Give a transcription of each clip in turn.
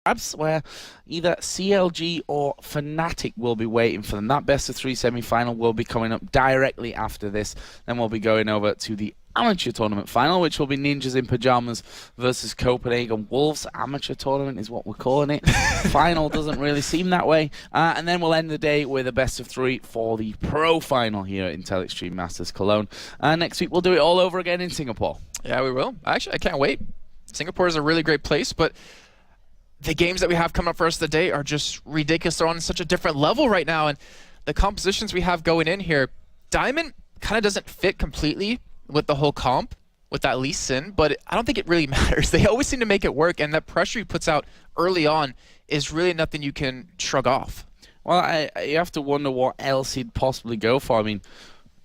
grabs, where either CLG or Fnatic will be waiting for them. That best of 3 semi-final will be coming up directly after this. Then we'll be going over to the amateur tournament final, which will be Ninjas in Pajamas versus Copenhagen Wolves. Amateur tournament is what we're calling it. Final doesn't really seem that way. And then we'll end the day with a best of 3 for the pro final here at Intel Extreme Masters Cologne. Next week we'll do it all over again in Singapore. Yeah, we will. Actually, I can't wait. Singapore is a really great place, but the games that we have coming up for us today are just ridiculous. They're on such a different level right now, and the compositions we have going in here, Diamond kind of doesn't fit completely with the whole comp, with that Lee Sin, but I don't think it really matters. They always seem to make it work, and that pressure he puts out early on is really nothing you can shrug off. Well, you have to wonder what else he'd possibly go for. I mean,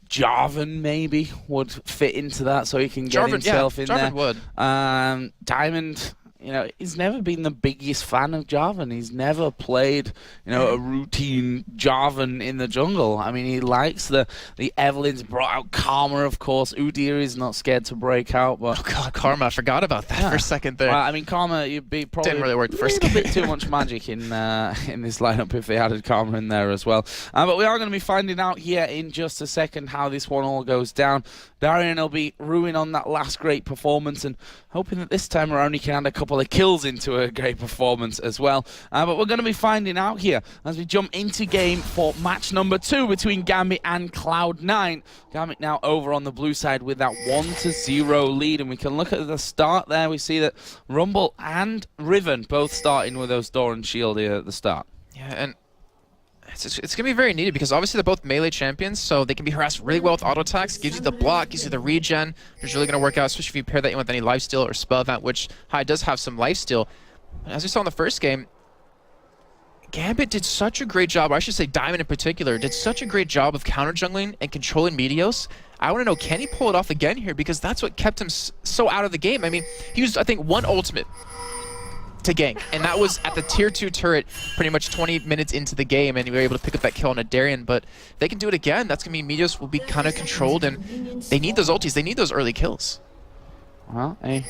Jarvan maybe would fit into that, so he can get himself in there. Jarvan would. Diamond, you know, he's never been the biggest fan of Jarvan. He's never played, you know, a routine Jarvan in the jungle. I mean, he likes the Evelyn's brought out Karma, of course. Udyr is not scared to break out, but oh god, Karma! I forgot about that for a second there. Well, I mean, Karma, you'd be probably didn't really work the first game. A bit too much magic in this lineup if they added Karma in there as well. But we are going to be finding out here in just a second how this one all goes down. Darian will be ruining on that last great performance and hoping that this time around he can add a couple of kills into a great performance as well. But we're going to be finding out here as we jump into game for match number 2 between Gambit and Cloud9. Gambit now over on the blue side with that 1-0 lead, and we can look at the start there. We see that Rumble and Riven both starting with those Door and Shield here at the start. Yeah, and it's going to be very needed because obviously they're both melee champions, so they can be harassed really well with auto attacks. Gives you the block, gives you the regen. It's really going to work out, especially if you pair that in with any lifesteal or spell event, which High does have some lifesteal. But as we saw in the first game, Gambit did such a great job, or I should say Diamond in particular, did such a great job of counter jungling and controlling Meteos. I want to know, can he pull it off again here? Because that's what kept him so out of the game. I mean, he used, I think, one ultimate to gank, and that was at the tier 2 turret pretty much 20 minutes into the game, and we were able to pick up that kill on a Darien. But if they can do it again, that's going to mean Meteos will be kind of controlled, and they need those ultis, they need those early kills. Well, a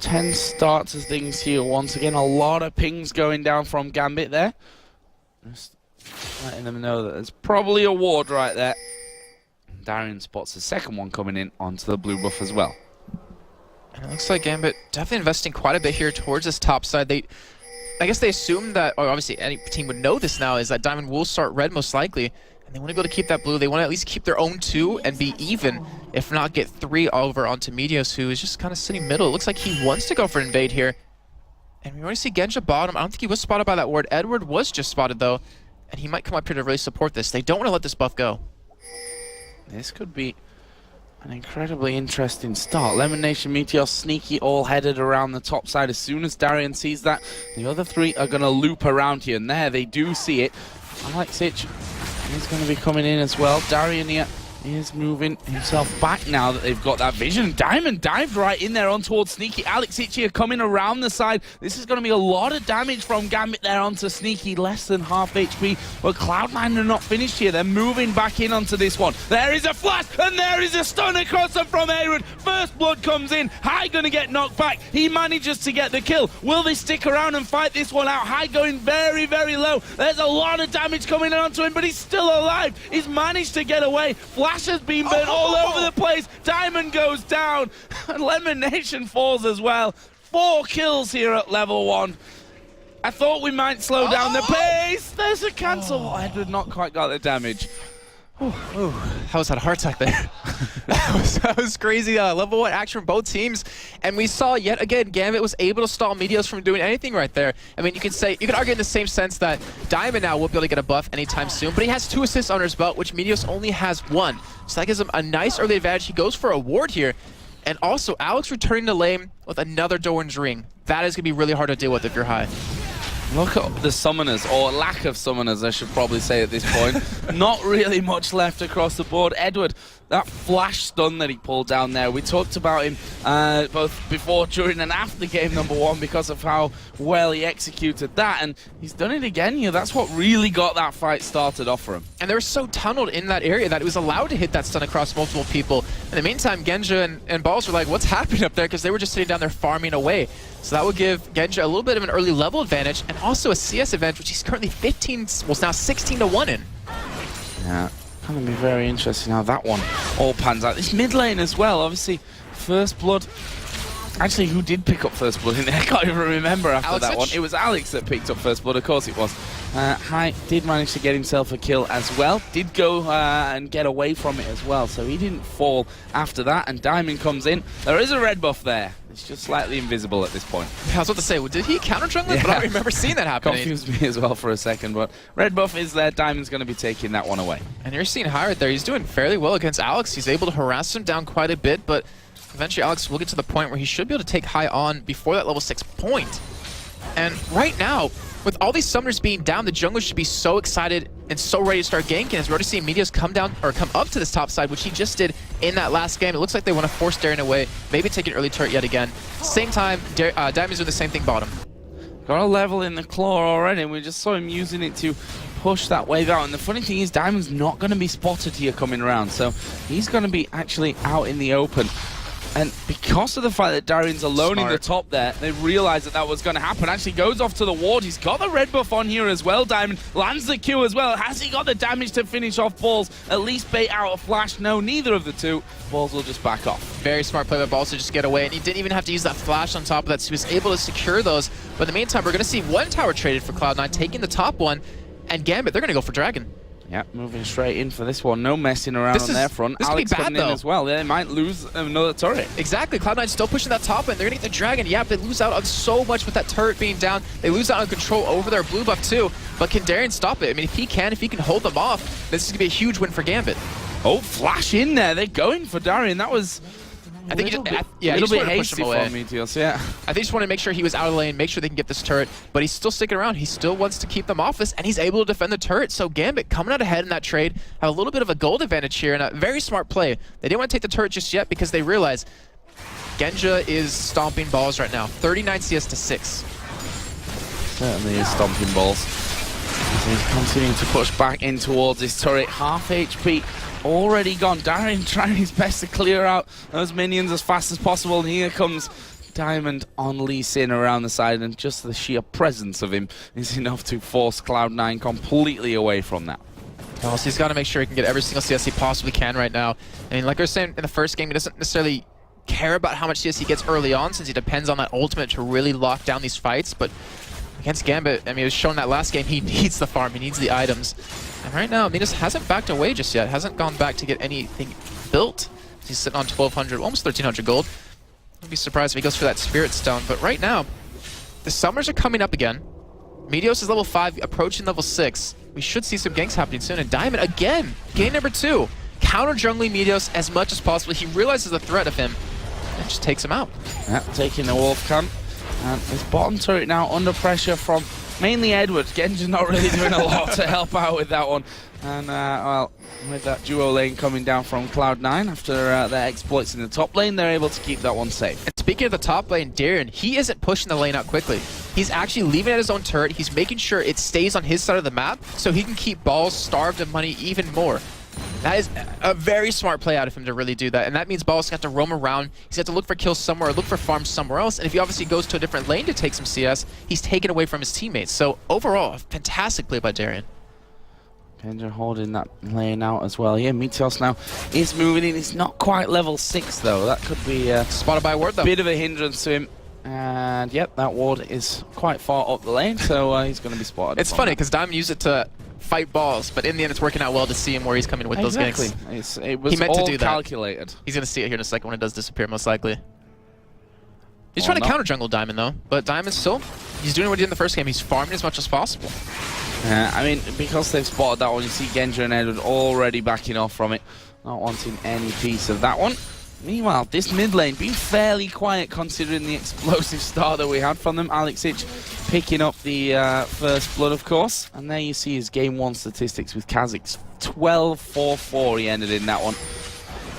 10 starts as things here once again. A lot of pings going down from Gambit there. Just letting them know that there's probably a ward right there. Darien spots the second one coming in onto the blue buff as well. And it looks like Gambit definitely investing quite a bit here towards this top side. I guess they assume that, or obviously any team would know this now, is that Diamond will start red most likely. And they want to be able to keep that blue. They want to at least keep their own 2 and be even, if not get 3 over onto Meteos, who is just kind of sitting middle. It looks like he wants to go for invade here. And we already see Genja bottom. I don't think he was spotted by that ward. Edward was just spotted though, and he might come up here to really support this. They don't want to let this buff go. This could be an incredibly interesting start. Lemon Nation, Meteos, Sneaky all headed around the top side. As soon as Darien sees that, the other 3 are going to loop around here. And there, they do see it. Alex Itch is going to be coming in as well. Darien here is moving himself back now that they've got that vision. Diamond dived right in there on towards Sneaky. Alex Itch here coming around the side. This is going to be a lot of damage from Gambit there onto Sneaky. Less than half HP. But Cloud9 are not finished here. They're moving back in onto this one. There is a flash, and there is a stun across them from Aaron. First blood comes in. High going to get knocked back. He manages to get the kill. Will they stick around and fight this one out? High going very, very low. There's a lot of damage coming in onto him, but he's still alive. He's managed to get away. Flash has been burnt all over the place. Diamond goes down. And Lemon Nation falls as well. 4 kills here at level 1. I thought we might slow down the pace. There's a cancel. Edward not quite got the damage. How was that a heart attack there? that was crazy. Level 1 action from both teams, and we saw yet again Gambit was able to stall Meteos from doing anything right there. I mean, you could argue in the same sense that Diamond now won't be able to get a buff anytime soon, but he has 2 assists under his belt, which Meteos only has 1. So that gives him a nice early advantage. He goes for a ward here, and also Alex returning to lane with another Doran's ring. That is going to be really hard to deal with if you're High. Look at the summoners, or lack of summoners, I should probably say at this point. Not really much left across the board. Edward, that flash stun that he pulled down there, we talked about him both before, during, and after game number 1 because of how well he executed that, and he's done it again here. That's what really got that fight started off for him. And they were so tunneled in that area that it was allowed to hit that stun across multiple people. In the meantime, Genja and Balls were like, what's happening up there? Because they were just sitting down there farming away. So that would give Genja a little bit of an early level advantage and also a CS advantage, which he's currently 15, well, now 16 to 1 in. Yeah, going to be very interesting how that one all pans out. This mid lane as well, obviously, First Blood. Actually, who did pick up First Blood in there? I can't even remember after that one. It was Alex that picked up First Blood, of course it was. Hai did manage to get himself a kill as well. Did go and get away from it as well, so he didn't fall after that. And Diamond comes in. There is a red buff there. It's just slightly invisible at this point. I was about to say, well, did he counter jungle? Yeah. But I don't remember seeing that happening. Confused me as well for a second, but red buff is there. Diamond's going to be taking that one away. And you're seeing Hai right there. He's doing fairly well against Alex. He's able to harass him down quite a bit, but eventually Alex will get to the point where he should be able to take Hai on before that level 6 point. And right now, with all these summoners being down, the jungle should be so excited and so ready to start ganking, as we're already seeing Meteos come down or come up to this top side, which he just did in that last game. It looks like they want to force Darien away, maybe take an early turret yet again. Same time, Diamond's doing the same thing bottom. Got a level in the claw already, and we just saw him using it to push that wave out. And the funny thing is, Diamond's not going to be spotted here coming around, so he's going to be actually out in the open. And because of the fact that Darien's alone in the top there, they realized that that was going to happen. Actually goes off to the ward. He's got the red buff on here as well. Diamond lands the Q as well. Has he got the damage to finish off Balls? At least bait out a flash. No, neither of the two. Balls will just back off. Very smart play by Balls to just get away. And he didn't even have to use that flash on top of that, so he was able to secure those. But in the meantime, we're going to see one tower traded for Cloud9, taking the top one. And Gambit, they're going to go for Dragon. Yeah, moving straight in for this one. No messing around on their front. Alex coming in as well. They might lose another turret. Exactly. Cloud9 still pushing that top end. They're going to get the Dragon. Yeah, they lose out on so much with that turret being down. They lose out on control over their blue buff too. But can Darien stop it? I mean, if he can hold them off, this is going to be a huge win for Gambit. Oh, flash in there. They're going for Darien. That was... I think he just, a little bit hasty for Meteos, yeah. I think he just wanted to make sure he was out of the lane, make sure they can get this turret, but he's still sticking around. He still wants to keep them off this, and he's able to defend the turret. So Gambit coming out ahead in that trade, have a little bit of a gold advantage here, and a very smart play. They didn't want to take the turret just yet because they realize Genja is stomping Balls right now. 39 CS to 6. Certainly is stomping Balls. He's continuing to push back in towards his turret. Half HP already gone. Darien trying his best to clear out those minions as fast as possible. And here comes Diamond on Lee Sin around the side, and just the sheer presence of him is enough to force Cloud9 completely away from that. So he's got to make sure he can get every single CS he possibly can right now. I mean, like I was saying in the first game, he doesn't necessarily care about how much CS he gets early on, since he depends on that ultimate to really lock down these fights. But against Gambit, I mean, it was shown that last game he needs the farm, he needs the items. And right now, Midas hasn't backed away just yet, hasn't gone back to get anything built. He's sitting on 1,200, almost 1,300 gold. I'd be surprised if he goes for that Spirit Stone. But right now, the Summers are coming up again. Meteos is level 5, approaching level 6. We should see some ganks happening soon. And Diamond, again, game number 2. Counter-jungling Meteos as much as possible. He realizes the threat of him and just takes him out. Yeah, taking the Wolf Camp. And this bottom turret now under pressure from mainly Edward. Genja's not really doing a lot to help out with that one. And, well, with that duo lane coming down from Cloud9 after their exploits in the top lane, they're able to keep that one safe. And speaking of the top lane, Darien, he isn't pushing the lane out quickly. He's actually leaving at his own turret. He's making sure it stays on his side of the map so he can keep Balls starved of money even more. That is a very smart play out of him to really do that. And that means Balls got to roam around. He's got to look for kills somewhere, or look for farms somewhere else. And if he obviously goes to a different lane to take some CS, he's taken away from his teammates. So overall, a fantastic play by Darien. Genja holding that lane out as well. Yeah, Meteos now is moving in. He's not quite level 6 though. That could be spotted by a ward though. Bit of a hindrance to him. And yep, that ward is quite far up the lane, so he's going to be spotted. It's funny because Diamond used it to fight Balls, but in the end it's working out well to see him where he's coming with those ganks. It was all calculated. He's going to see it here in a second when it does disappear, most likely. He's trying to counter jungle Diamond though, but Diamond still, he's doing what he did in the first game. He's farming as much as possible. I mean, because they've spotted that one, you see Genja and Edward already backing off from it, not wanting any piece of that one. Meanwhile, this mid lane being fairly quiet considering the explosive start that we had from them. Alexic picking up the first blood, of course. And there you see his game 1 statistics with Kha'Zix. 12-4-4 he ended in that one.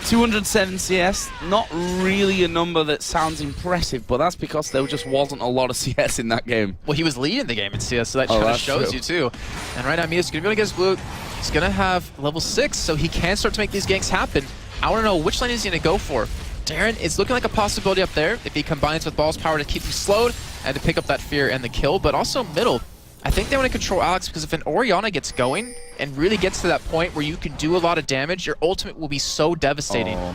207 CS, not really a number that sounds impressive, but that's because there just wasn't a lot of CS in that game. Well, he was leading the game in CS, so that kind of shows you too. And right now, Mia's going to be able to get his blue. He's going to have level 6, so he can start to make these ganks happen. I want to know which lane is he going to go for. Darren is looking like a possibility up there if he combines with Ball's power to keep him slowed and to pick up that fear and the kill, but also middle. I think they want to control Alex because if an Orianna gets going and really gets to that point where you can do a lot of damage, your ultimate will be so devastating. Oh.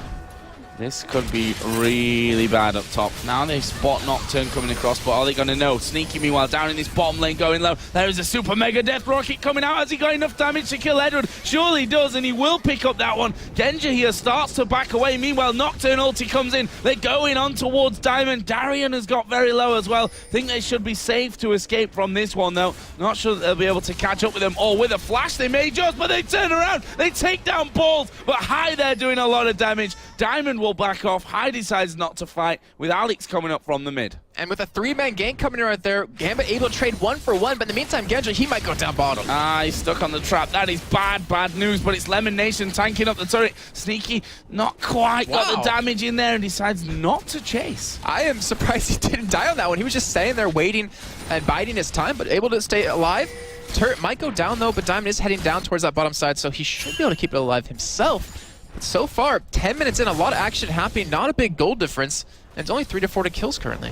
This could be really bad up top. Now they spot Nocturne coming across, but are they going to know? Sneaky, meanwhile, down in this bottom lane going low. There is a super mega death rocket coming out. Has he got enough damage to kill Edward? Surely he does, and he will pick up that one. Genja here starts to back away. Meanwhile, Nocturne ulti comes in. They're going on towards Diamond. Darian has got very low as well. Think they should be safe to escape from this one, though. Not sure that they'll be able to catch up with them. Or with a flash, they may just, but they turn around. They take down Balls, but High there doing a lot of damage. Diamond will back off. High decides not to fight with Alex coming up from the mid. And with a 3-man gank coming in right there, Gambit able to trade 1 for 1, but in the meantime, Genja, he might go down bottom. He's stuck on the trap. That is bad news, but it's Lemon Nation tanking up the turret. Sneaky, not quite got the damage in there and decides not to chase. I am surprised he didn't die on that one. He was just standing there waiting and biding his time, but able to stay alive. Turret might go down though, but Diamond is heading down towards that bottom side, so he should be able to keep it alive himself. But so far, 10 minutes in, a lot of action happening, not a big goal difference, and it's only 3 to 4 kills currently.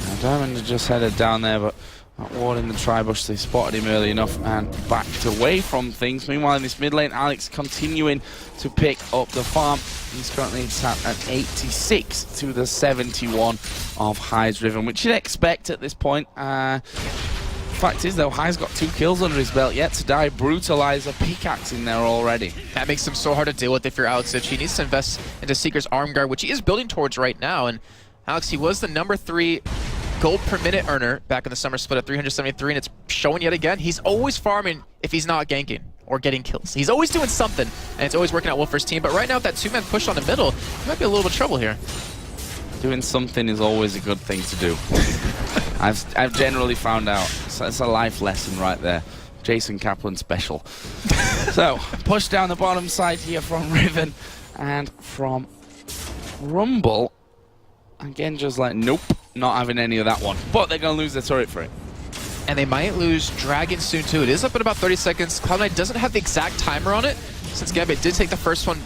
Now, Diamond just headed down there, but not ward in the tri-bush. They spotted him early enough and backed away from things. Meanwhile, in this mid lane, Alex continuing to pick up the farm. He's currently sat at 86 to the 71 of High's Riven, which you'd expect at this point. Fact is, though, High's got 2 kills under his belt yet to die. Brutalizer pickaxe in there already. That makes him so hard to deal with if you're Alex. He needs to invest into Seeker's arm guard, which he is building towards right now. And Alex, he was the number 3 gold per minute earner back in the summer split at 373, and it's showing yet again. He's always farming if he's not ganking or getting kills. He's always doing something, and it's always working out well for his team. But right now, with that 2-man push on the middle, he might be a little bit of trouble here. Doing something is always a good thing to do. I've generally found out. So it's a life lesson right there. Jason Kaplan special. So, push down the bottom side here from Riven and from Rumble. Again, just like, nope, not having any of that one. But they're going to lose their turret for it. And they might lose Dragon soon too. It is up in about 30 seconds. Cloud9 doesn't have the exact timer on it, since Gambit did take the first one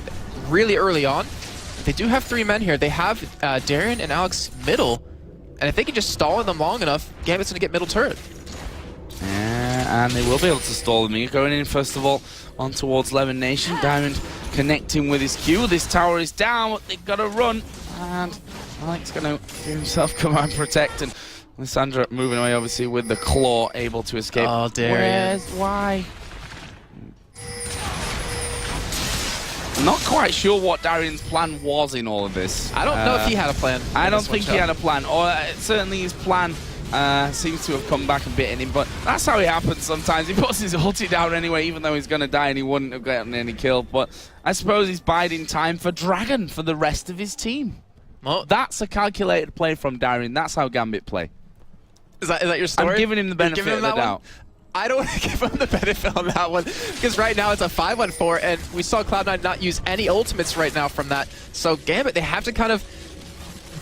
really early on. They do have 3 men here. They have Darren and Alex middle, and if they can just stall them long enough, Gambit's going to get middle turret. Yeah, and they will be able to stall them. Going in, first of all, on towards Lemon Nation. Diamond connecting with his Q. This tower is down, but they've got to run. And Alex going to give himself command protect. And Lissandra moving away, obviously, with the claw, able to escape. Oh, Darren. Why? Not quite sure what Darian's plan was in all of this. I don't know if he had a plan. I don't think he had a plan, or certainly his plan seems to have come back and bitten him, but that's how it happens sometimes. He puts his ulti down anyway, even though he's going to die and he wouldn't have gotten any kill. But I suppose he's biding time for Dragon for the rest of his team. Well, that's a calculated play from Darian. That's how Gambit play. Is that your story? I'm giving him the benefit of the doubt. I don't want to give him the benefit on that one, because right now it's a 5-1-4, and we saw Cloud9 not use any ultimates right now from that. So Gambit, they have to kind of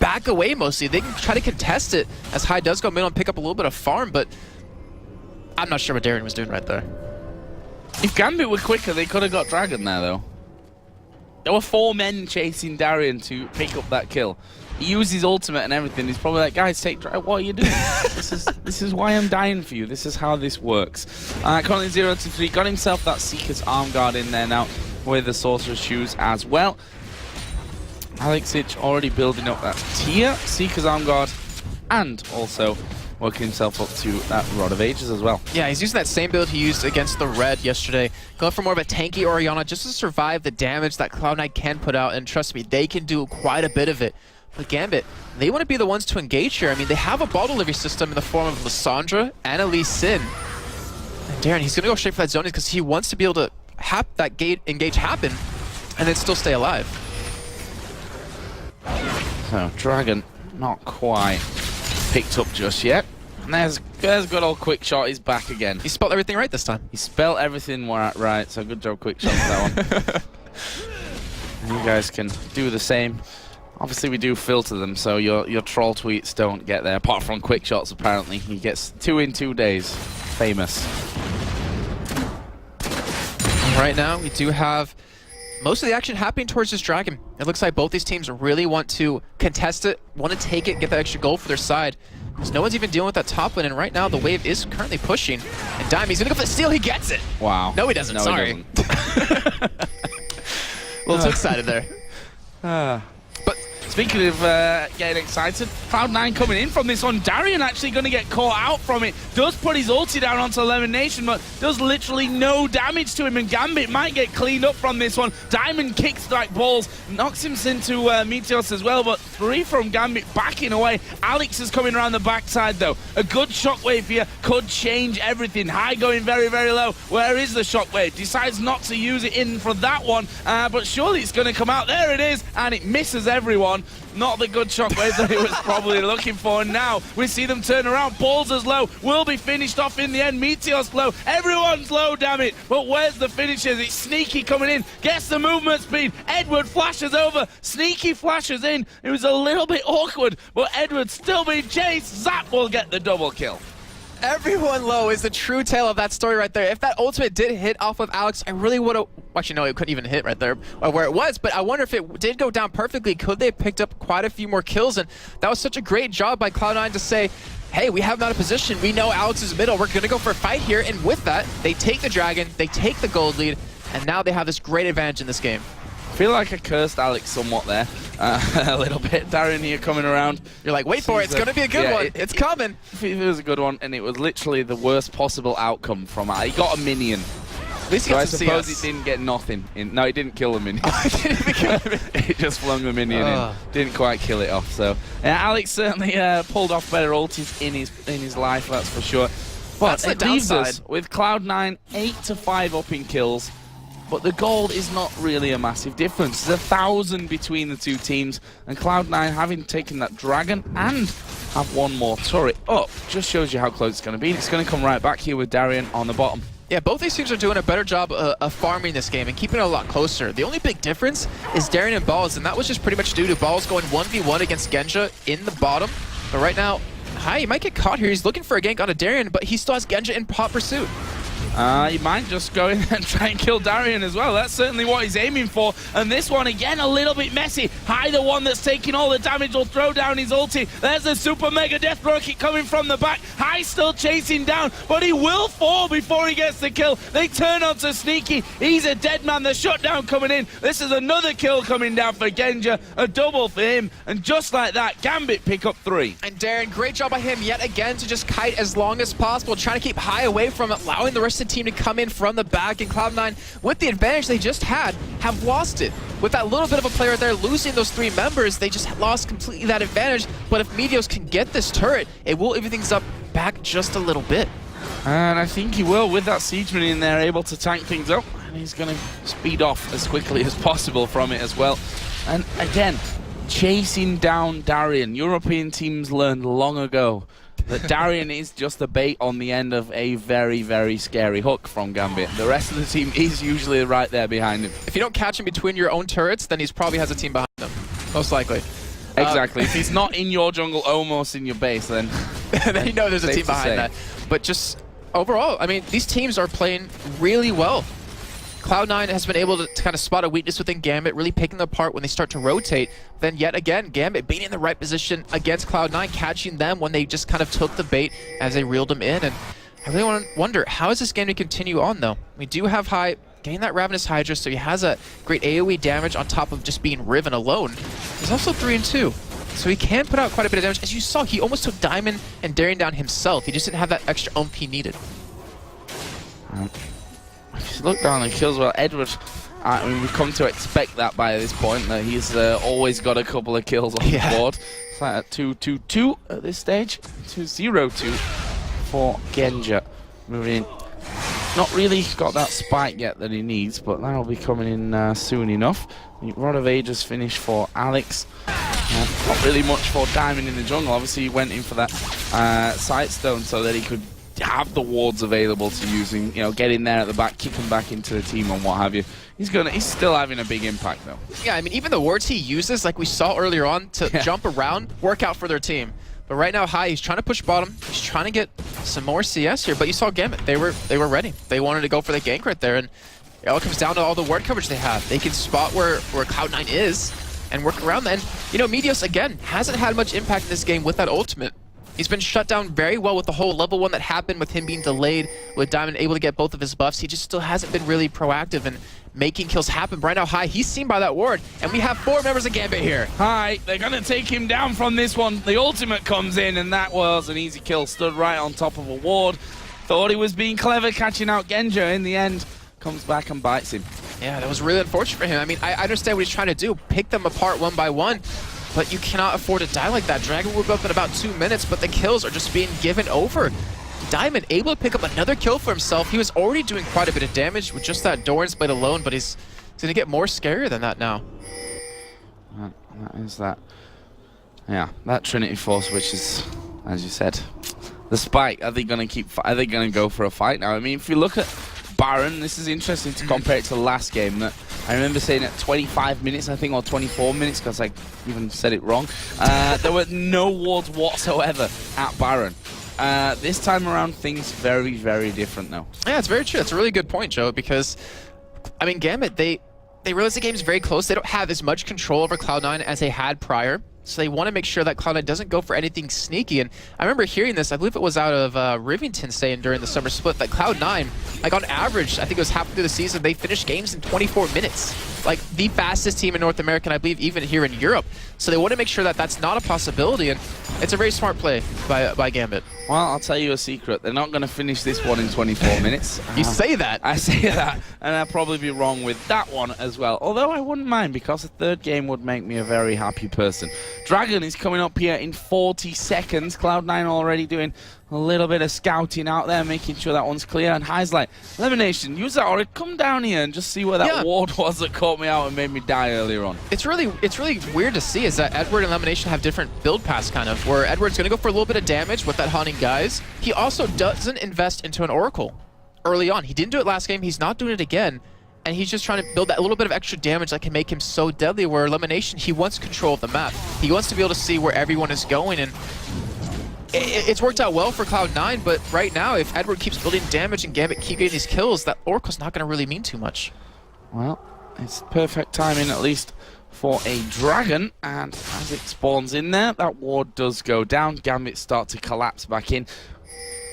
back away mostly. They can try to contest it as High does go middle and pick up a little bit of farm, but I'm not sure what Darren was doing right there. If Gambit were quicker, they could have got Dragon there, though. There were 4 men chasing Darian to pick up that kill. He used his ultimate and everything. He's probably like, guys, take Dragon. What are you doing? This is why I'm dying for you. This is how this works. Currently 0-3. Got himself that Seeker's arm guard in there now with the Sorcerer's Shoes as well. Alexich already building up that tier, Seeker's arm guard, and also working himself up to that Rod of Ages as well. Yeah, he's using that same build he used against the Red yesterday. Going for more of a tanky Orianna just to survive the damage that Cloud9 can put out, and trust me, they can do quite a bit of it. But Gambit, they want to be the ones to engage here. I mean, they have a ball delivery system in the form of Lissandra and Elise Sin. And Darren, he's going to go straight for that zone because he wants to be able to have that engage happen and then still stay alive. So, Dragon not quite picked up just yet. And there's good old Quick Shot. He's back again. He spelled everything right this time. He spelled everything right, so good job, Quick Shot, that one. And you guys can do the same. Obviously, we do filter them, so your troll tweets don't get there, apart from Quick Shots, apparently. He gets 2 in 2 days. Famous. Right now, we do have most of the action happening towards this dragon. It looks like both these teams really want to contest it, want to take it, get that extra gold for their side. Because no one's even dealing with that top lane, and right now the wave is currently pushing. And Dime, he's gonna go for the steal, he gets it! Wow. No, he doesn't, No, sorry. He doesn't. A little too excited there. But speaking of getting excited, Cloud9 coming in from this one. Darian actually going to get caught out from it. Does put his ulti down onto Elimination, but does literally no damage to him. And Gambit might get cleaned up from this one. Diamond kicks like balls, knocks him into Meteos as well, but 3 from Gambit backing away. Alex is coming around the backside though. A good shockwave here could change everything. High going very, very low. Where is the shockwave? Decides not to use it in for that one, but surely it's going to come out. There it is, and it misses everyone. Not the good shockwave that he was probably looking for. And now we see them turn around. Balls as low, will be finished off in the end. Meteos low, everyone's low, damn it. But where's the finishes? It's Sneaky coming in, gets the movement speed. Edward flashes over, Sneaky flashes in. It was a little bit awkward, but Edward still being chased. Zap will get the double kill. Everyone low is the true tale of that story right there. If that ultimate did hit off of Alex, I really would have... Actually, no, it couldn't even hit right there where it was, but I wonder if it did go down perfectly, could they have picked up quite a few more kills? And that was such a great job by Cloud9 to say, hey, we have not a position. We know Alex is middle. We're going to go for a fight here. And with that, they take the dragon, they take the gold lead, and now they have this great advantage in this game. I feel like I cursed Alex somewhat there, a little bit. Darren here coming around. You're like, wait for it, it's going to be a good one. It's coming. It was a good one, and it was literally the worst possible outcome from it. He got a minion. At least he So got I some suppose CS. he didn't get nothing. No, he didn't kill the minion. Oh, he didn't even kill him. He just flung the minion in. Didn't quite kill it off. So Alex certainly pulled off better ultis in his life, that's for sure. But That's the it leaves downside. us with Cloud9 8-5 up in kills. But the gold is not really a massive difference. There's 1,000 between the two teams, and Cloud9 having taken that dragon and have one more turret up just shows you how close it's going to be. It's going to come right back here with Darian on the bottom. Yeah, both these teams are doing a better job of farming this game and keeping it a lot closer. The only big difference is Darian and Balls, and that was just pretty much due to Balls going 1v1 against Genja in the bottom. But right now, he might get caught here. He's looking for a gank on a Darian, but he still has Genja in hot pursuit. He might just go in and try and kill Darian as well. That's certainly what he's aiming for. And this one, again, a little bit messy. High, the one that's taking all the damage, will throw down his ulti. There's a super mega death rocket coming from the back. High still chasing down, but he will fall before he gets the kill. They turn onto Sneaky. He's a dead man. The shutdown coming in. This is another kill coming down for Genja. A double for him. And just like that, Gambit pick up 3. And Darren, great job by him yet again to just kite as long as possible, trying to keep High away from it, allowing the rest of the team to come in from the back. And Cloud9, with the advantage they just had, have lost it. With that little bit of a player there losing those 3 members, they just lost completely that advantage. But if Meteos can get this turret, it will even things up back just a little bit. And I think he will, with that Siegeman in there, able to tank things up. And he's going to speed off as quickly as possible from it as well. And again, chasing down Darian. European teams learned long ago that Darian is just a bait on the end of a very, very scary hook from Gambit. The rest of the team is usually right there behind him. If you don't catch him between your own turrets, then he probably has a team behind him, most likely. Exactly. If he's not in your jungle, almost in your base, then then you know there's a team behind that. But just overall, I mean, these teams are playing really well. Cloud9 has been able to kind of spot a weakness within Gambit, really picking them apart when they start to rotate. Then yet again, Gambit being in the right position against Cloud9, catching them when they just kind of took the bait as they reeled them in. And I really want to wonder, how is this game to continue on, though? We do have High getting that Ravenous Hydra, so he has a great AoE damage on top of just being Riven alone. He's also 3-2. So he can put out quite a bit of damage. As you saw, he almost took Diamond and Darian down himself. He just didn't have that extra oomph he needed. If you look down and kills, well, Edward, I mean, we've come to expect that by this point, that he's always got a couple of kills on the board. It's like a 2-2-2 at this stage. 2-0-2 for Genja. Moving in. Not really got that spike yet that he needs, but that'll be coming in soon enough. The Rod of Ages finish for Alex. Not really much for Diamond in the jungle. Obviously, he went in for that Sightstone so that he could have the wards available to using, you know, get in there at the back, kick him back into the team and what have you. He's still having a big impact though. Yeah, I mean, even the wards he uses, like we saw earlier on, to jump around, work out for their team. But right now, High, he's trying to push bottom. He's trying to get some more CS here. But you saw Gambit. They were ready. They wanted to go for the gank right there. And It all comes down to all the ward coverage they have. They can spot where Cloud9 is and work around that. And, you know, Meteos, again, hasn't had much impact in this game with that ultimate. He's been shut down very well with the whole level 1 that happened with him being delayed, with Diamond able to get both of his buffs. He just still hasn't been really proactive in making kills happen. Right now, High, he's seen by that ward, and we have 4 members of Gambit here. High, they're going to take him down from this one. The ultimate comes in, and that was an easy kill. Stood right on top of a ward. Thought he was being clever catching out Genja. In the end, comes back and bites him. Yeah, that was really unfortunate for him. I mean, I understand what he's trying to do, pick them apart one by one, but you cannot afford to die like that. Dragon will go up in about 2 minutes, but the kills are just being given over. Diamond able to pick up another kill for himself. He was already doing quite a bit of damage with just that Doran's Blade alone, but he's going to get more scarier than that now. That is that. Yeah, that Trinity Force, which is, as you said, the spike. Are they going to Are they going to go for a fight now? I mean, if you look at Baron, this is interesting to compare it to the last game. That I remember saying at 25 minutes, I think, or 24 minutes, because I even said it wrong. There were no wards whatsoever at Baron. This time around, things very, very different, though. Yeah, it's very true. That's a really good point, Joe, because, I mean, Gambit, they realize the game's very close. They don't have as much control over Cloud9 as they had prior. So they want to make sure that Cloud9 doesn't go for anything sneaky. And I remember hearing this, I believe it was out of Rivington saying during the summer split that Cloud9, like on average, I think it was halfway through the season, they finished games in 24 minutes. Like the fastest team in North America, and I believe even here in Europe. So they want to make sure that that's not a possibility. And it's a very smart play by Gambit. Well, I'll tell you a secret. They're not going to finish this one in 24 minutes. You say that. I say that, and I'll probably be wrong with that one as well. Although I wouldn't mind, because a third game would make me a very happy person. Dragon is coming up here in 40 seconds. Cloud9 already doing a little bit of scouting out there, making sure that one's clear. And High's like, Elimination, use that or come down here and just see where that ward was that caught me out and made me die earlier on. It's really weird to see is that Edward and Elimination have different build paths, kind of, where Edward's going to go for a little bit of damage with that Haunting Guise. He also doesn't invest into an Oracle early on. He didn't do it last game. He's not doing it again. And he's just trying to build that little bit of extra damage that can make him so deadly, where Elimination, he wants control of the map. He wants to be able to see where everyone is going, and it's worked out well for Cloud9, but right now, if Edward keeps building damage and Gambit keep getting these kills, that Oracle's not going to really mean too much. Well, it's perfect timing, at least for a Dragon, and as it spawns in there, that ward does go down. Gambit start to collapse back in.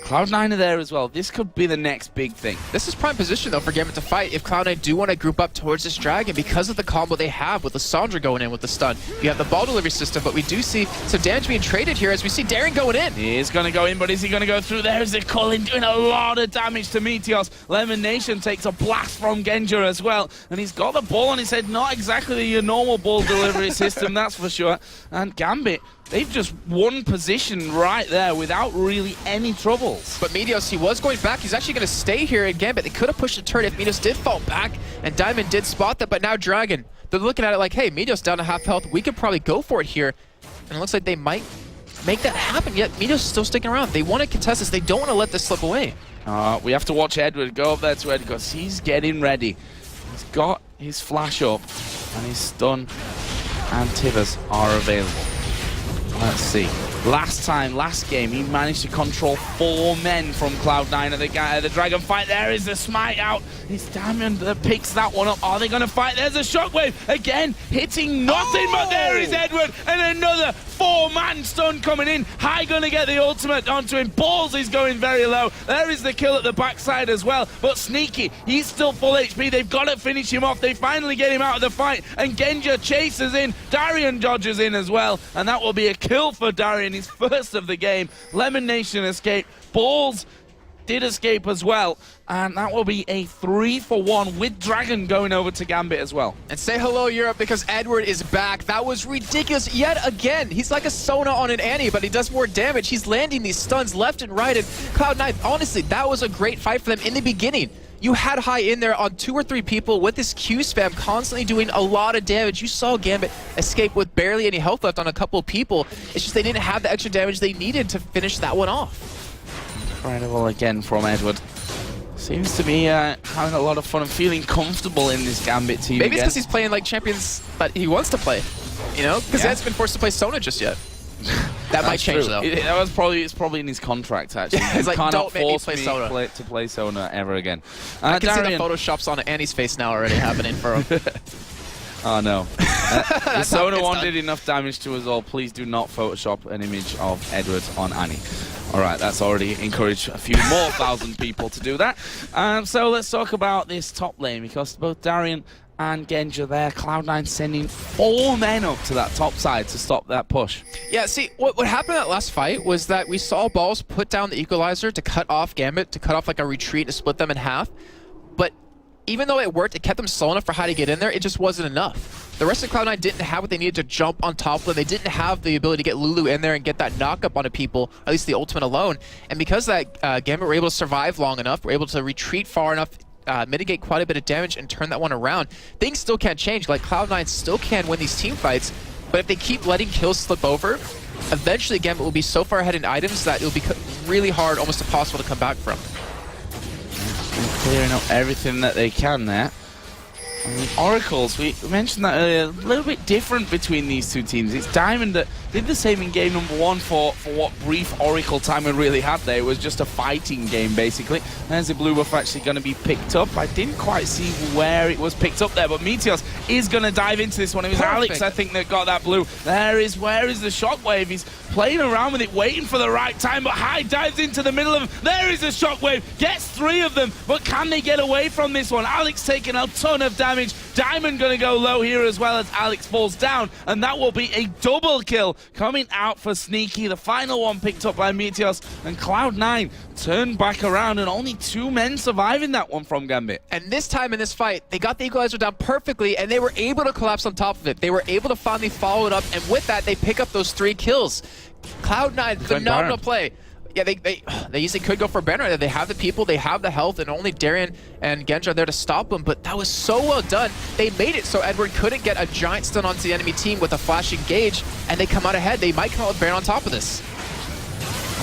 Cloud9 are there as well. This could be the next big thing. This is prime position, though, for Gambit to fight if Cloud9 do want to group up towards this Dragon because of the combo they have with the Sandra going in with the stun. You have the ball delivery system, but we do see some damage being traded here as we see Darren going in. He is going to go in, but is he going to go through? There is the Cullen doing a lot of damage to Meteos. Elimination takes a blast from Genja as well, and he's got the ball on his head. Not exactly your normal ball delivery system, that's for sure. And Gambit, they've just won position right there without really any troubles. But Meteos, he was going back. He's actually going to stay here in Gambit. They could have pushed the turret if Meteos did fall back, and Diamond did spot that, but now Dragon, they're looking at it like, hey, Meteos down to half health. We could probably go for it here. And it looks like they might make that happen, yet Meteos is still sticking around. They want to contest this. They don't want to let this slip away. We have to watch Edward go up there to Edward because he's getting ready. He's got his flash up, and his stun and Tivers are available. Let's see. Last game, he managed to control 4 men from Cloud9 at the Dragon fight. There is the smite out. It's Diamond that picks that one up. Are they going to fight? There's a shockwave. Again, hitting nothing, but there is Edward. And another 4-man stun coming in. High going to get the ultimate onto him. Balls is going very low. There is the kill at the backside as well. But Sneaky, he's still full HP. They've got to finish him off. They finally get him out of the fight. And Genja chases in. Darian dodges in as well. And that will be a kill for Darian. His first of the game. Lemon Nation escaped. Balls did escape as well, and that will be a 3-for-1 with Dragon going over to Gambit as well. And say hello, Europe, because Edward is back. That was ridiculous yet again. He's like a Sona on an Annie, but he does more damage. He's landing these stuns left and right, and Cloud9, honestly, that was a great fight for them in the beginning. You had High in there on 2 or 3 people with this Q spam constantly doing a lot of damage. You saw Gambit escape with barely any health left on a couple of people. It's just they didn't have the extra damage they needed to finish that one off. Incredible again from Edward. Seems to be having a lot of fun and feeling comfortable in this Gambit team. Maybe it's because he's playing like champions that he wants to play, you know? Because he hasn't been forced to play Sona just yet. That might change, true. though. It's probably in his contract, actually. It's like, cannot don't make me force play me Sona. to play Sona ever again. I can see Darian. the Photoshops on Annie's face now already happening for him. Oh no. The Sona it's 1 done. did enough damage to us all. Please do not Photoshop an image of Edward on Annie. Alright, that's already encouraged a few more thousand people to do that. So let's talk about this top lane, because both Darian and Genja there, Cloud9 sending 4 men up to that top side to stop that push. Yeah, see, what happened in that last fight was that we saw Balls put down the equalizer to cut off Gambit, to cut off like a retreat, to split them in half. But even though it worked, it kept them slow enough for Hai to get in there, it just wasn't enough. The rest of Cloud9 didn't have what they needed to jump on top of them. They didn't have the ability to get Lulu in there and get that knock-up onto people, at least the ultimate alone. And because that Gambit were able to survive long enough, were able to retreat far enough, mitigate quite a bit of damage and turn that one around, things still can't change. Like, Cloud9 still can win these team fights, but if they keep letting kills slip over, eventually Gambit will be so far ahead in items that it'll be really hard, almost impossible to come back from. Clearing up everything that they can there. And the Oracles, we mentioned that earlier, a little bit different between these two teams. It's Diamond that did the same in game number 1 for what brief Oracle time we really had there. It was just a fighting game, basically. There's the blue buff actually going to be picked up. I didn't quite see where it was picked up there, but Meteos is going to dive into this one. It was Alex, I think, that got that blue. Where is the shockwave? He's playing around with it, waiting for the right time, but Hai dives into the middle of him. There is a shockwave, gets 3 of them, but can they get away from this one? Alex taking a ton of damage. Diamond going to go low here as well as Alex falls down, and that will be a double kill coming out for Sneaky. The final one picked up by Meteos, and Cloud9 turned back around, and only 2 men surviving that one from Gambit. And this time in this fight, they got the equalizer down perfectly, and they were able to collapse on top of it. They were able to finally follow it up, and with that, they pick up those 3 kills. Cloud9, phenomenal play. Yeah, they easily could go for Banner. They have the people, they have the health, and only Darian and Genja are there to stop them, but that was so well done. They made it so Edward couldn't get a giant stun onto the enemy team with a flash engage, and they come out ahead. They might come out with Baron on top of this.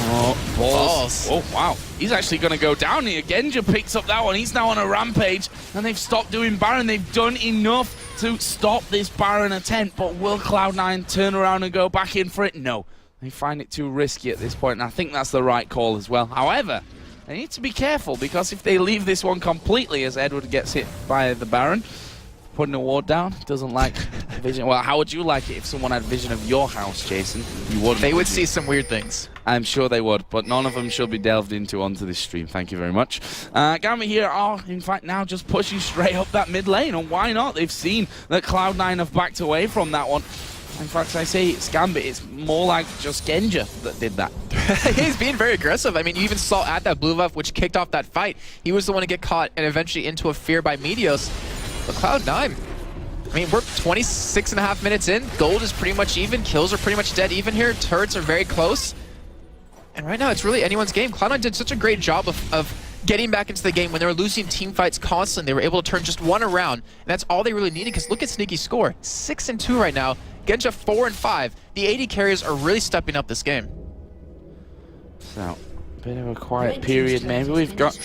Oh, balls. Oh, wow. He's actually going to go down here. Genja picks up that one. He's now on a rampage, and they've stopped doing Baron. They've done enough to stop this Baron attempt, but will Cloud9 turn around and go back in for it? No. They find it too risky at this point, and I think that's the right call as well. However, they need to be careful, because if they leave this one completely as Edward gets hit by the Baron, putting a ward down, doesn't like vision. Well, how would you like it if someone had vision of your house, Jason? You wouldn't. They would see some weird things. I'm sure they would, but none of them should be delved into onto this stream. Thank you very much. Gambit here are, in fact, now just pushing straight up that mid lane, and why not? They've seen that Cloud9 have backed away from that one. In fact, I say it's Gambit, it's more like just Genja that did that. He's being very aggressive. I mean, you even saw at that blue buff, which kicked off that fight, he was the one to get caught and eventually into a fear by Meteos. But Cloud9, I mean, we're 26.5 minutes in. Gold is pretty much even. Kills are pretty much dead even here. Turrets are very close. And right now, it's really anyone's game. Cloud9 did such a great job of getting back into the game when they were losing team fights constantly. They were able to turn just one around, and that's all they really needed, because look at Sneaky's score. 6-2 right now. Genja 4-5. The AD carriers are really stepping up this game. So, bit of a quiet period maybe. We've got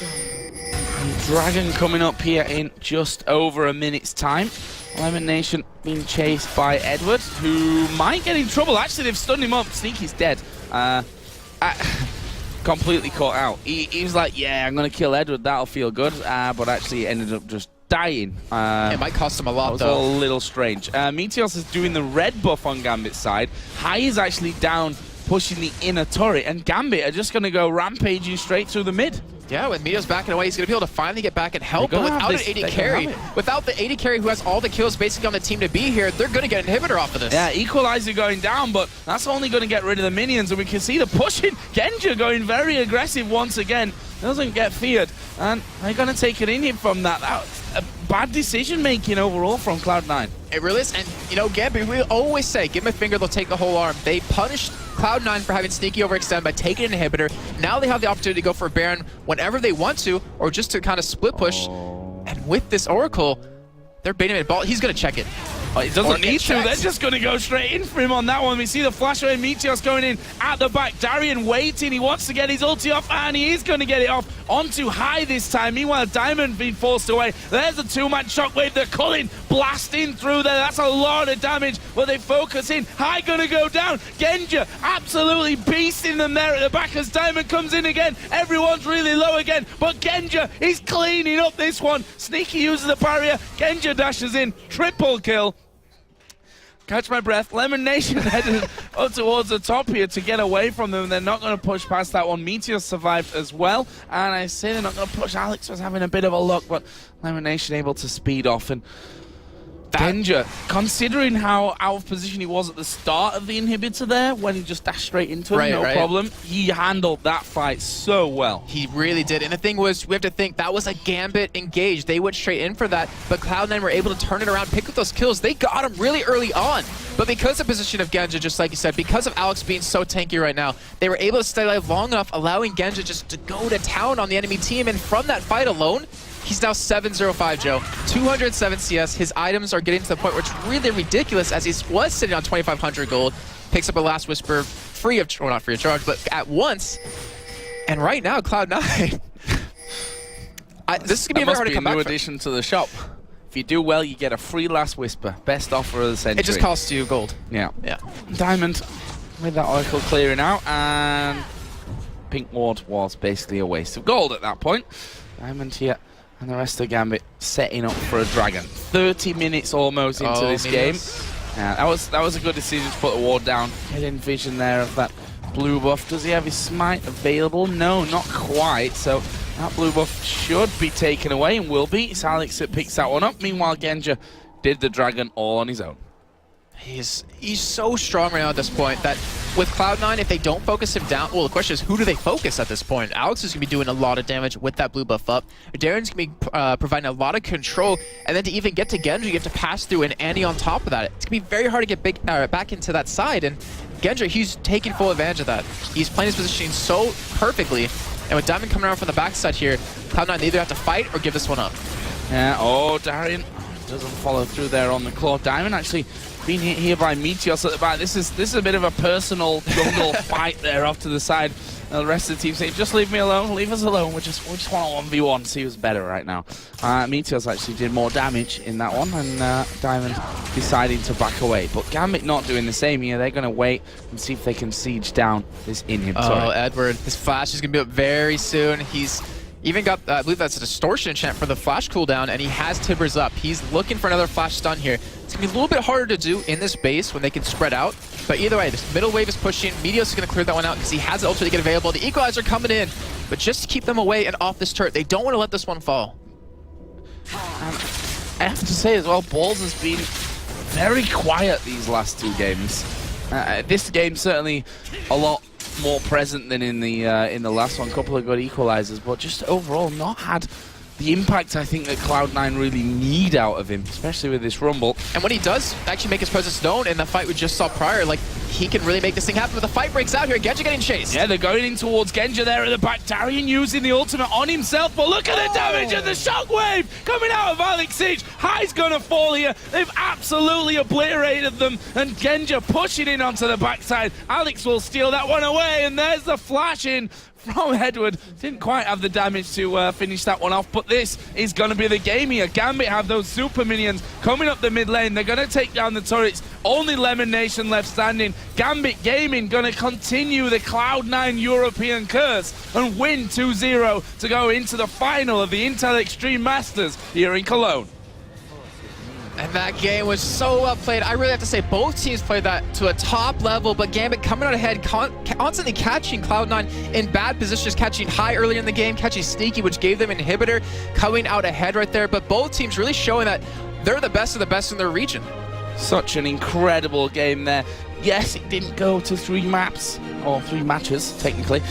Dragon coming up here in just over a minute's time. Elimination being chased by Edward, who might get in trouble. Actually, they've stunned him up. Sneaky's dead. Completely caught out. He was like, yeah, I'm going to kill Edward. That'll feel good. But actually ended up just dying. It might cost him a lot, though. That was a little strange. Meteos is doing the red buff on Gambit's side. Hai is actually down, pushing the inner turret, and Gambit are just going to go rampaging straight through the mid. Yeah, with Meteos backing away, he's going to be able to finally get back and help, but without an AD carry, without the AD carry who has all the kills basically on the team to be here, they're going to get an inhibitor off of this. Yeah, Equalizer going down, but that's only going to get rid of the minions, and we can see the pushing. Genja going very aggressive once again. Doesn't get feared, and they're going to take it in him from that. That's a bad decision-making overall from Cloud9. It really is, and you know, Gambit, we always say, give him a finger, they'll take the whole arm. They punished Cloud9 for having Sneaky overextend by taking an inhibitor. Now they have the opportunity to go for a Baron whenever they want to, or just to kind of split push. And with this Oracle, they're baiting him at ball. He's going to check it. Oh, it doesn't need to. They're just going to go straight in for him on that one. We see the flash away. Meteos going in at the back. Darian waiting. He wants to get his ulti off, and he is going to get it off onto Hai this time. Meanwhile, Diamond being forced away. There's a 2-man shockwave. They're calling blasting through there. That's a lot of damage, but they focus in. High gonna go down. Genja absolutely beasting them there at the back as Diamond comes in again. Everyone's really low again, but Genja is cleaning up this one. Sneaky uses the barrier. Genja dashes in. Triple kill. Catch my breath. Lemon Nation headed up towards the top here to get away from them. They're not going to push past that one. Meteor survived as well. And I say they're not going to push. Alex was having a bit of a luck, but Lemon Nation able to speed off. And Genja, considering how out of position he was at the start of the inhibitor there, when he just dashed straight into him, no problem, he handled that fight so well. He really did. And the thing was, we have to think, that was a Gambit engage. They went straight in for that, but Cloud9 were able to turn it around, pick up those kills. They got him really early on. But because of the position of Genja, just like you said, because of Alex being so tanky right now, they were able to stay alive long enough, allowing Genja just to go to town on the enemy team. And from that fight alone, he's now 7-0-5, Joe. 207 CS. His items are getting to the point where it's really ridiculous, as he was sitting on 2,500 gold. Picks up a Last Whisper free of, well, not free of charge, but at once. And right now, Cloud9. This is going to be very hard to come back from. New addition to the shop. If you do well, you get a free Last Whisper. Best offer of the century. It just costs you gold. Yeah. Yeah. Diamond with that Oracle clearing out, and Pink Ward was basically a waste of gold at that point. Diamond here. And the rest of Gambit setting up for a dragon. 30 minutes almost into this game. That was a good decision to put the ward down. Hidden vision there of that blue buff. Does he have his smite available? No, not quite. So that blue buff should be taken away and will be. It's Alex that picks that one up. Meanwhile, Genja did the dragon all on his own. He's so strong right now at this point that with Cloud9, if they don't focus him down, well, the question is, who do they focus at this point? Alex is going to be doing a lot of damage with that blue buff up. Darren's going to be providing a lot of control, and then to even get to Genja, you have to pass through an Annie on top of that. It's going to be very hard to get back into that side, and Genja, he's taking full advantage of that. He's playing his positioning so perfectly, and with Diamond coming around from the backside here, Cloud9 they either have to fight or give this one up. Yeah, oh, Darren doesn't follow through there on the claw. Diamond actually being hit here by Meteos at the back. This is a bit of a personal jungle fight there off to the side. The rest of the team saying, just leave me alone, leave us alone. We just want to 1v1, see who's better right now. Meteos actually did more damage in that one, and Diamond deciding to back away. But Gambit not doing the same here. They're going to wait and see if they can siege down this inhibitor. Oh, Edward, his flash is going to be up very soon. He's even got, I believe that's a distortion enchant for the flash cooldown, and he has Tibbers up. He's looking for another flash stun here. It's going to be a little bit harder to do in this base when they can spread out. But either way, this middle wave is pushing. Meteos is going to clear that one out because he has the ultra to get available. The Equalizer coming in, but just to keep them away and off this turret. They don't want to let this one fall. I have to say as well, Balls has been very quiet these last two games. This game certainly a lot more present than in the last one. Couple of good equalizers, but just overall not had the impact I think that Cloud9 really need out of him, especially with this rumble. And when he does actually make his presence known in the fight we just saw prior, like, he can really make this thing happen. But the fight breaks out here. Genja getting chased. Yeah, they're going in towards Genja there at the back. Darien using the ultimate on himself, but look at the damage and the shockwave coming out of Alex Siege. High's gonna fall here. They've absolutely obliterated them, and Genja pushing in onto the backside. Alex will steal that one away, and there's the flash in from Edward. Didn't quite have the damage to finish that one off, but this is going to be the game here. Gambit have those super minions coming up the mid lane. They're going to take down the turrets. Only Lemon Nation left standing. Gambit Gaming going to continue the Cloud9 European curse and win 2-0 to go into the final of the Intel Extreme Masters here in Cologne. And that game was so well played. I really have to say both teams played that to a top level, but Gambit coming out ahead, constantly catching Cloud9 in bad positions, catching high early in the game, catching Sneaky, which gave them inhibitor, coming out ahead right there. But both teams really showing that they're the best of the best in their region. Such an incredible game there. Yes, it didn't go to 3 maps, or 3 matches, technically.